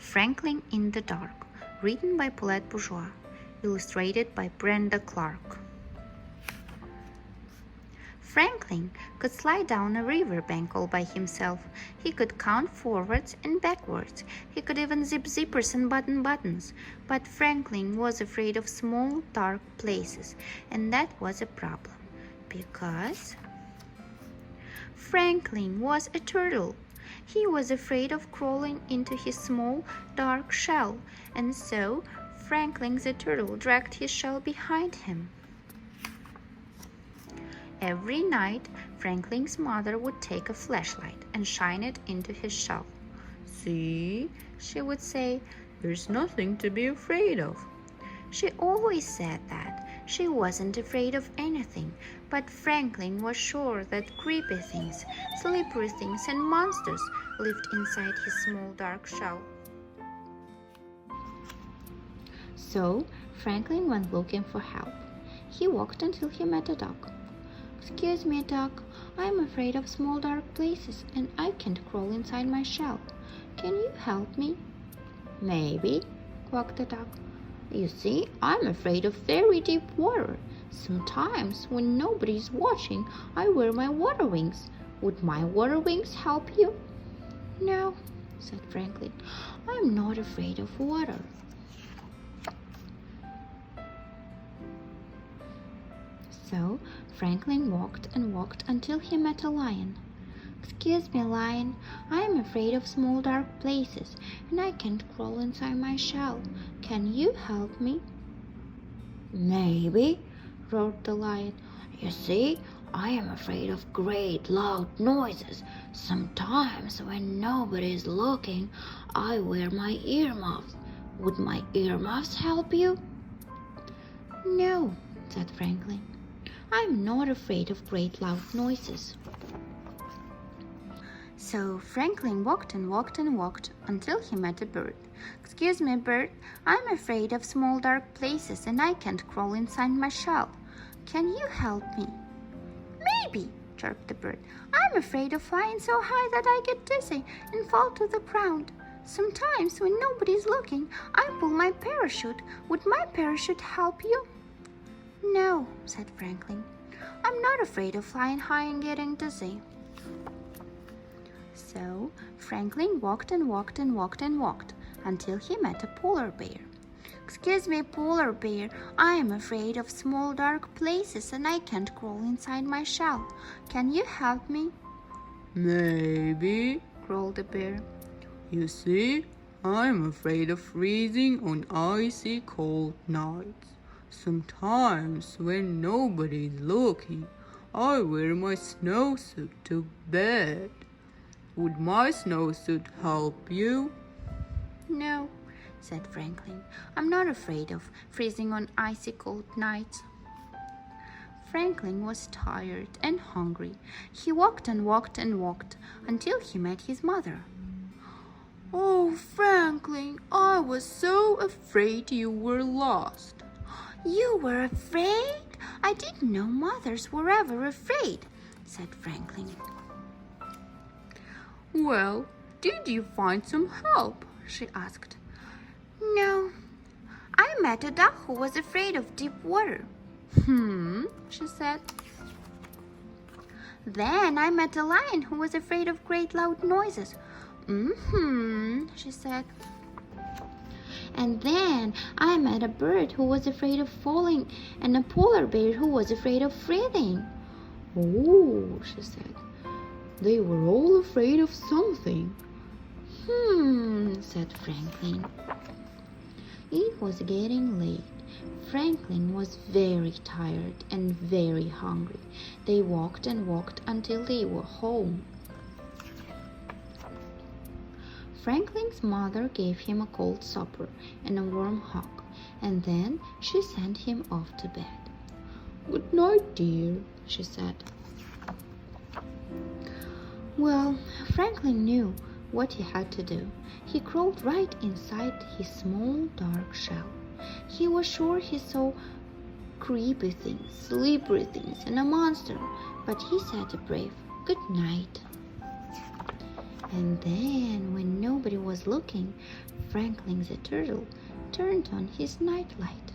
Franklin in the Dark, written by Paulette Bourgeois, illustrated by Brenda Clark. Franklin could slide down a river bank all by himself. He could count forwards and backwards. He could even zip zippers and button buttons. But Franklin was afraid of small, dark places, and that was a problem, because Franklin was a turtle. He was afraid of crawling into his small, dark shell, and so Franklin the turtle dragged his shell behind him. Every night, Franklin's mother would take a flashlight and shine it into his shell. "See," she would say, "there's nothing to be afraid of." She always said that. She wasn't afraid of anything, but Franklin was sure that creepy things, slippery things, and monsters lived inside his small dark shell. So Franklin went looking for help. He walked until he met a duck. "Excuse me, duck, I'm afraid of small dark places and I can't crawl inside my shell. Can you help me?" "Maybe," quacked the duck. "You see, I'm afraid of very deep water. Sometimes when nobody's watching, I wear my water wings. Would my water wings help you?" "No," said Franklin, "I'm not afraid of water." So Franklin walked and walked until he met a lion. "Excuse me, lion, I am afraid of small dark places and I can't crawl inside my shell. Can you help me?" "Maybe," roared the lion. "You see, I am afraid of great loud noises. Sometimes when nobody is looking, I wear my earmuffs. Would my earmuffs help you?" "No," said Franklin, "I'm not afraid of great loud noises." So Franklin walked and walked and walked until he met a bird. "Excuse me, bird, I'm afraid of small dark places and I can't crawl inside my shell. Can you help me?" "Maybe," chirped the bird. "I'm afraid of flying so high that I get dizzy and fall to the ground. Sometimes when nobody's looking, I pull my parachute. Would my parachute help you?" "No," said Franklin, "I'm not afraid of flying high and getting dizzy." So Franklin walked and walked and walked and walked until he met a polar bear. "Excuse me, polar bear, I am afraid of small dark places and I can't crawl inside my shell. Can you help me?" "Maybe," growled the bear. "You see, I'm afraid of freezing on icy cold nights. Sometimes when nobody's looking, I wear my snowsuit to bed. Would my snowsuit help you?" "No," said Franklin, "I'm not afraid of freezing on icy cold nights." Franklin was tired and hungry. He walked and walked and walked until he met his mother. "Oh, Franklin, I was so afraid you were lost." "You were afraid? I didn't know mothers were ever afraid," said Franklin. "Well, did you find some help?" she asked. "No, I met a duck who was afraid of deep water." She said. "Then I met a lion who was afraid of great loud noises." She said. "And then I met a bird who was afraid of falling and a polar bear who was afraid of freezing." "Oh," she said. "They were all afraid of something." Said Franklin. It was getting late. Franklin was very tired and very hungry. They walked and walked until they were home. Franklin's mother gave him a cold supper and a warm hug, and then she sent him off to bed. "Good night, dear," she said. Well, Franklin knew what he had to do. He crawled right inside his small dark shell. He was sure he saw creepy things, slippery things, and a monster, but he said a brave good night. And then, when nobody was looking, Franklin the turtle turned on his nightlight.